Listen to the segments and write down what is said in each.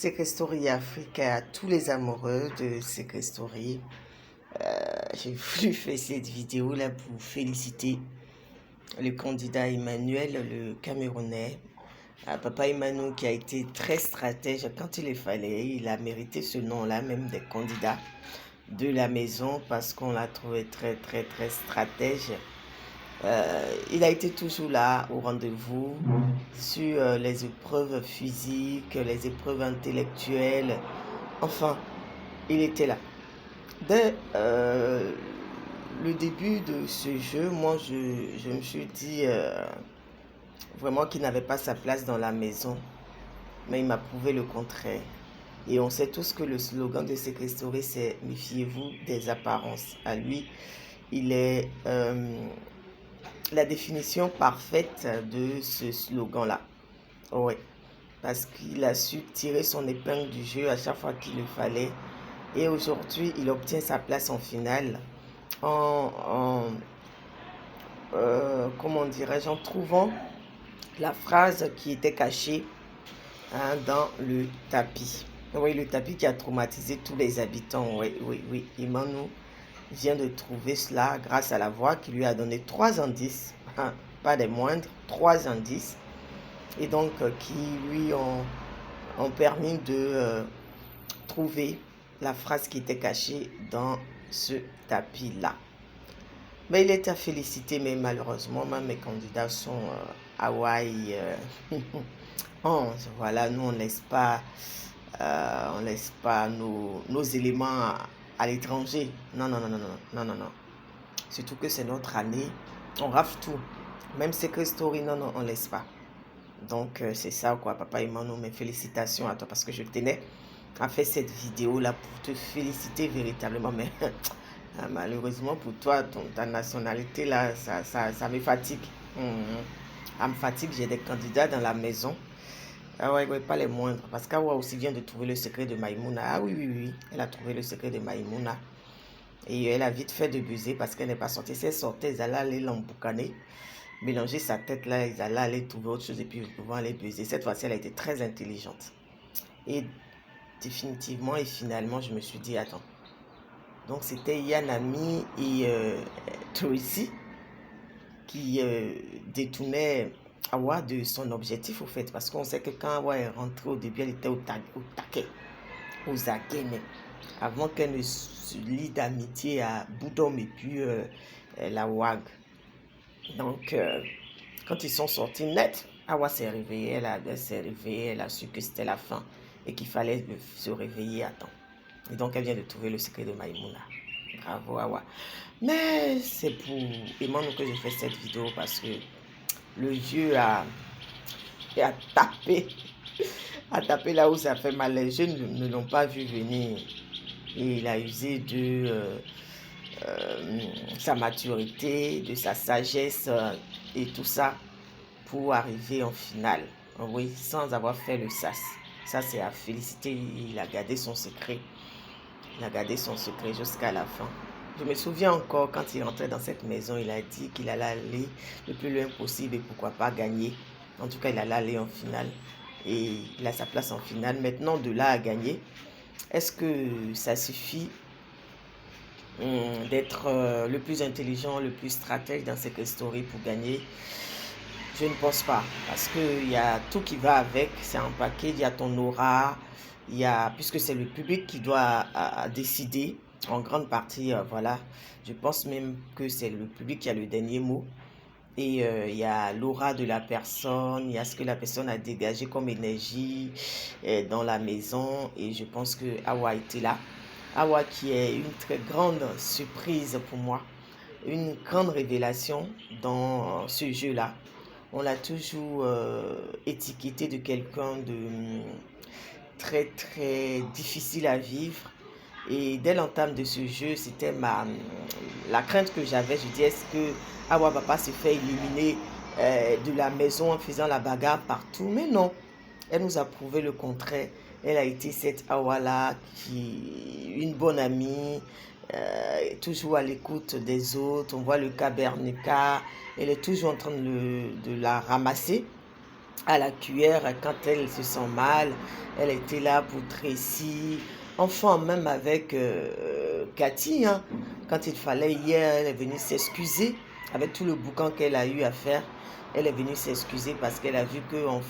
Secret Story Afrique à tous les amoureux de Secret Story. J'ai voulu faire cette vidéo là pour féliciter le candidat Emmanuel, le Camerounais. Papa Emmanuel qui a été très stratège quand il le fallait. Il a mérité ce nom-là, même des candidats de la maison, parce qu'on l'a trouvé très stratège. Il a été toujours là au rendez-vous sur les épreuves physiques, les épreuves intellectuelles. Enfin, il était là. Dès le début de ce jeu, moi, je me suis dit vraiment qu'il n'avait pas sa place dans la maison. Mais il m'a prouvé le contraire. Et on sait tous que le slogan de Secret Story, c'est « Méfiez-vous des apparences ». À lui, il est la définition parfaite de ce slogan-là. Oui, parce qu'il a su tirer son épingle du jeu à chaque fois qu'il le fallait. Et aujourd'hui, il obtient sa place en finale comment dirais-je, en trouvant la phrase qui était cachée dans le tapis. Oui, le tapis qui a traumatisé tous les habitants. Oui. Emmanuel vient de trouver cela grâce à la voix qui lui a donné 3 indices, pas des moindres, 3 indices, et donc qui lui ont permis de trouver la phrase qui était cachée dans ce tapis-là. Mais il est à féliciter, mais malheureusement, même mes candidats sont Hawaï 11. Voilà, nous, on ne laisse pas nos éléments à l'étranger. Non. Surtout que c'est notre année. On rafle tout. Même Secret Story, non, on ne laisse pas. Donc, c'est ça, quoi, Papa Emmanuel. Mes félicitations à toi parce que je tenais à faire cette vidéo-là pour te féliciter véritablement. Mais malheureusement pour toi, ta nationalité, là, ça me fatigue. Ça me fatigue. J'ai des candidats dans la maison. Ah ouais, pas les moindres. Parce qu'Awa aussi vient de trouver le secret de Maïmouna. Ah oui. Elle a trouvé le secret de Maïmouna. Et elle a vite fait de buzzer parce qu'elle n'est pas sortie. Si elle sortait, ils allaient aller l'emboucaner, mélanger sa tête là, ils allaient aller trouver autre chose et puis pouvoir aller buzzer. Cette fois-ci, elle a été très intelligente. Et définitivement et finalement, je me suis dit, attends. Donc, c'était Yanami et Tracy qui détournaient Awa de son objectif, au fait. Parce qu'on sait que quand Awa est rentrée au début, elle était au taquet, aux aguets. Mais avant qu'elle ne se lie d'amitié à Boudom et puis la WAG. Donc, quand ils sont sortis net, Awa s'est réveillée, elle s'est réveillée, elle a su que c'était la fin et qu'il fallait se réveiller à temps. Et donc, elle vient de trouver le secret de Maïmouna. Bravo, Awa. Mais c'est pour Emmanuel que je fais cette vidéo parce que le vieux a tapé là où ça fait mal. Les jeunes ne l'ont pas vu venir. Et il a usé de sa maturité, de sa sagesse et tout ça pour arriver en finale. Oui, sans avoir fait le sas. Ça, c'est à féliciter. Il a gardé son secret. Il a gardé son secret jusqu'à la fin. Je me souviens encore quand il rentrait dans cette maison, il a dit qu'il allait aller le plus loin possible et pourquoi pas gagner. En tout cas, il allait aller en finale et il a sa place en finale. Maintenant, de là à gagner, est-ce que ça suffit d'être le plus intelligent, le plus stratège dans cette story pour gagner? Je ne pense pas, parce qu'il y a tout qui va avec, c'est un paquet, il y a ton aura, puisque c'est le public qui doit décider en grande partie, voilà, je pense même que c'est le public qui a le dernier mot. Et il y a l'aura de la personne, il y a ce que la personne a dégagé comme énergie dans la maison. Et je pense que Awa était là. Awa qui est une très grande surprise pour moi, une grande révélation dans ce jeu-là. On l'a toujours étiqueté de quelqu'un de très difficile à vivre. Et dès l'entame de ce jeu, c'était la crainte que j'avais. Je dis, est-ce que Awa va pas se faire éliminer de la maison en faisant la bagarre partout? Mais non, elle nous a prouvé le contraire. Elle a été cette Awa-là, une bonne amie, toujours à l'écoute des autres. On voit le cas Bernica, elle est toujours en train de la ramasser. à la cuillère quand elle se sent mal. Elle était là pour Tracy. Enfin, même avec Cathy, hein, quand il fallait hier, elle est venue s'excuser avec tout le boucan qu'elle a eu à faire. Elle est venue s'excuser parce qu'elle a vu que en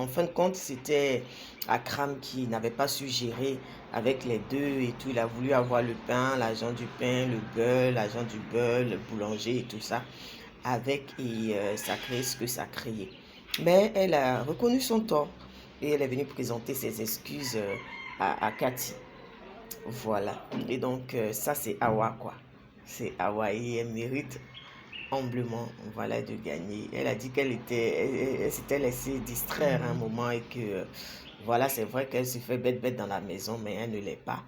fin de compte, c'était Akram qui n'avait pas su gérer avec les deux et tout. Il a voulu avoir le pain, l'argent du pain, le beurre, l'argent du beurre, le boulanger et tout ça avec et ça crée ce que ça créait. Mais elle a reconnu son tort et elle est venue présenter ses excuses à Cathy. Voilà. Et donc ça c'est Awa quoi. C'est Awa et elle mérite humblement voilà de gagner. Elle a dit qu'elle elle s'était laissée distraire un moment et que voilà c'est vrai qu'elle se fait bête dans la maison mais elle ne l'est pas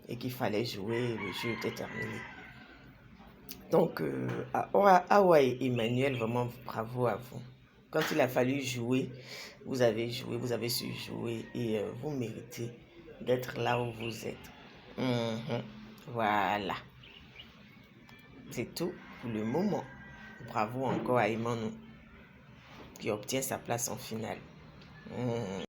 et qu'il fallait jouer, le jeu était terminé. Donc, Awa et Emmanuel, vraiment bravo à vous. Quand il a fallu jouer, vous avez su jouer et vous méritez d'être là où vous êtes. Mhm. Voilà, c'est tout pour le moment. Bravo encore à Emmanuel qui obtient sa place en finale. Mhm.